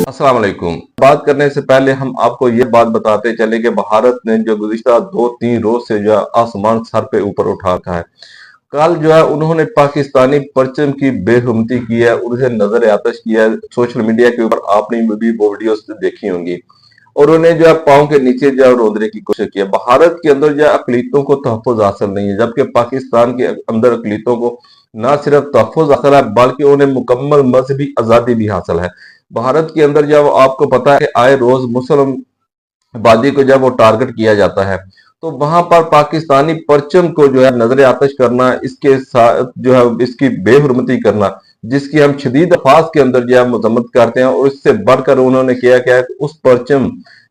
السلام علیکم۔ بات کرنے سے پہلے ہم آپ کو یہ بات بتاتے چلے کہ بھارت نے جو گزشتہ 2-3 روز سے جو آسمان سر پہ اوپر اٹھا رکھا ہے، کل جو ہے انہوں نے پاکستانی پرچم کی بے حرمتی کی ہے، انہیں نظر آتش کیا ہے۔ سوشل میڈیا کے اوپر آپ نے بھی وہ ویڈیوز دیکھی ہوں گی، اور انہیں جو ہے پاؤں کے نیچے جو ہے روندنے کی کوشش کی ہے۔ بھارت کے اندر جو ہے اقلیتوں کو تحفظ حاصل نہیں ہے، جبکہ پاکستان کے اندر اقلیتوں کو نہ صرف تحفظ حاصل ہے بلکہ انہیں مکمل مذہبی آزادی بھی حاصل ہے۔ بھارت کے اندر جب آپ کو پتا ہے کہ آئے روز مسلم آبادی کو جب وہ ٹارگٹ کیا جاتا ہے، تو وہاں پر پاکستانی پرچم کو جو ہے نظر آتش کرنا، اس کے ساتھ جو ہے اس کی بے حرمتی کرنا، جس کی ہم شدید الفاظ کے اندر جو ہے مذمت کرتے ہیں، اور اس سے بڑھ کر انہوں نے کیا کہ اس پرچم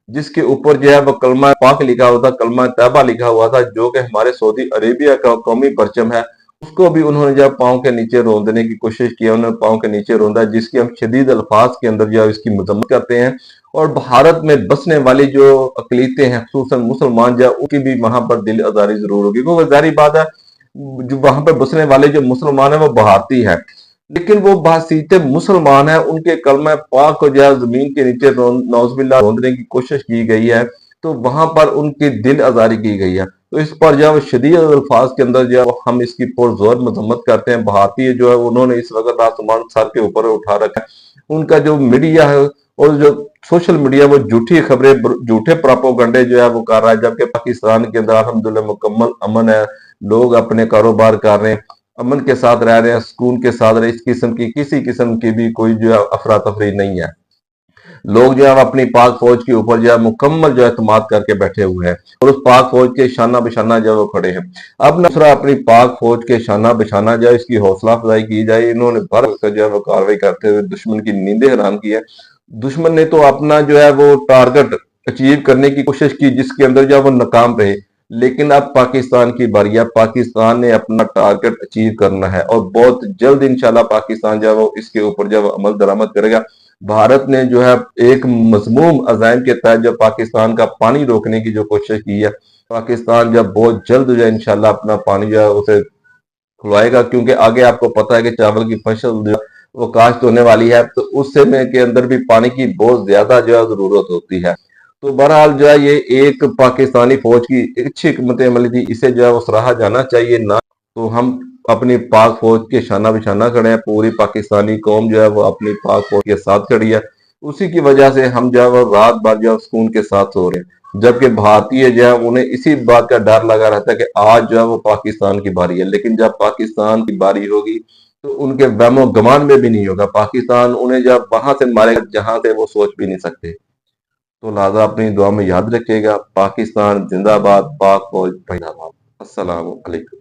جس کے اوپر جو ہے وہ کلمہ پاک لکھا ہوا تھا، کلمہ طیبہ لکھا ہوا تھا، جو کہ ہمارے سعودی عربیہ کا قومی پرچم ہے، اس کو بھی انہوں نے جب پاؤں کے نیچے روندنے کی کوشش کی، انہوں نے پاؤں کے نیچے روندا، جس کی ہم شدید الفاظ کے اندر جو ہے اس کی مذمت کرتے ہیں۔ اور بھارت میں بسنے والی جو اقلیتیں ہیں، خصوصاً مسلمان جو ہے، ان کی بھی وہاں پر دل آزاری ضرور ہوگی، کیونکہ ظاہری بات ہے جو وہاں پر بسنے والے جو مسلمان ہیں وہ بھارتی ہیں، لیکن وہ بحثیت مسلمان ہیں، ان کے کلمہ پاک کو جو ہے زمین کے نیچے نعوذ باللہ روندنے کی کوشش کی گئی ہے، تو وہاں پر ان کی دل آزاری کی گئی ہے۔ تو اس پر جو ہے شدید الفاظ کے اندر جو ہے ہم اس کی پرزور مذمت کرتے ہیں۔ بھارتی جو ہے انہوں نے اس وقت آسمان سر کے اوپر اٹھا رکھا ہے، ان کا جو میڈیا ہے اور جو سوشل میڈیا وہ جھوٹی خبریں، جھوٹے پراپوگنڈے جو ہے وہ کر رہا ہے، جبکہ پاکستان کے اندر الحمدللہ مکمل امن ہے، لوگ اپنے کاروبار کر رہے ہیں، امن کے ساتھ رہ رہے ہیں، سکون کے ساتھ رہے، اس قسم کی کسی قسم کی بھی کوئی جو ہے افراتفری نہیں ہے۔ لوگ جو ہے اپنی پاک فوج کے اوپر جو ہے مکمل جو اعتماد کر کے بیٹھے ہوئے ہیں، اور اس پاک فوج کے شانہ بشانہ جو وہ کھڑے ہیں۔ اب نصرہ اپنی پاک فوج کے شانہ بشانہ جو ہے اس کی حوصلہ افزائی کی جائے۔ انہوں نے بھر کر جو ہے وہ کارروائی کرتے ہوئے دشمن کی نیندیں حرام کی ہے۔ دشمن نے تو اپنا جو ہے وہ ٹارگٹ اچیو کرنے کی کوشش کی، جس کے اندر جو ہے وہ ناکام رہے، لیکن اب پاکستان کی باری ہے۔ پاکستان نے اپنا ٹارگٹ اچیو کرنا ہے، اور بہت جلد انشاءاللہ پاکستان جو ہے وہ اس کے اوپر جو ہے عمل درآمد کرے گا۔ بھارت نے جو ہے ایک مذموم عزائم کے تحت جو پاکستان کا پانی روکنے کی جو کوشش کی ہے، پاکستان جب بہت جلد جو ہے انشاءاللہ اپنا پانی جو ہے اسے کھلوائے گا، کیونکہ آگے آپ کو پتا ہے کہ چاول کی فصل جو وہ کاشت ہونے والی ہے، تو اس سے میں کے اندر بھی پانی کی بہت زیادہ جو ہے ضرورت ہوتی ہے۔ تو بہرحال جو ہے یہ ایک پاکستانی فوج کی اچھی حکمت عملی تھی، اسے جو ہے وہ سراہا جانا چاہیے۔ نہ تو ہم اپنی پاک فوج کے شانہ بشانہ کھڑے ہیں، پوری پاکستانی قوم جو ہے وہ اپنی پاک فوج کے ساتھ کھڑی ہے، اسی کی وجہ سے ہم جو ہے وہ رات بھر جو ہے سکون کے ساتھ سو رہے ہیں، جبکہ بھارتی جو ہے انہیں اسی بات کا ڈر لگا رہتا ہے کہ آج جو ہے وہ پاکستان کی باری ہے، لیکن جب پاکستان کی باری ہوگی تو ان کے وہم و گمان میں بھی نہیں ہوگا، پاکستان انہیں جب وہاں سے مارے گا جہاں سے وہ سوچ بھی نہیں سکتے۔ تو لہذا اپنی دعا میں یاد رکھیے گا، پاکستان زندہ باد، پاک فوج زندہ باد۔ السلام علیکم۔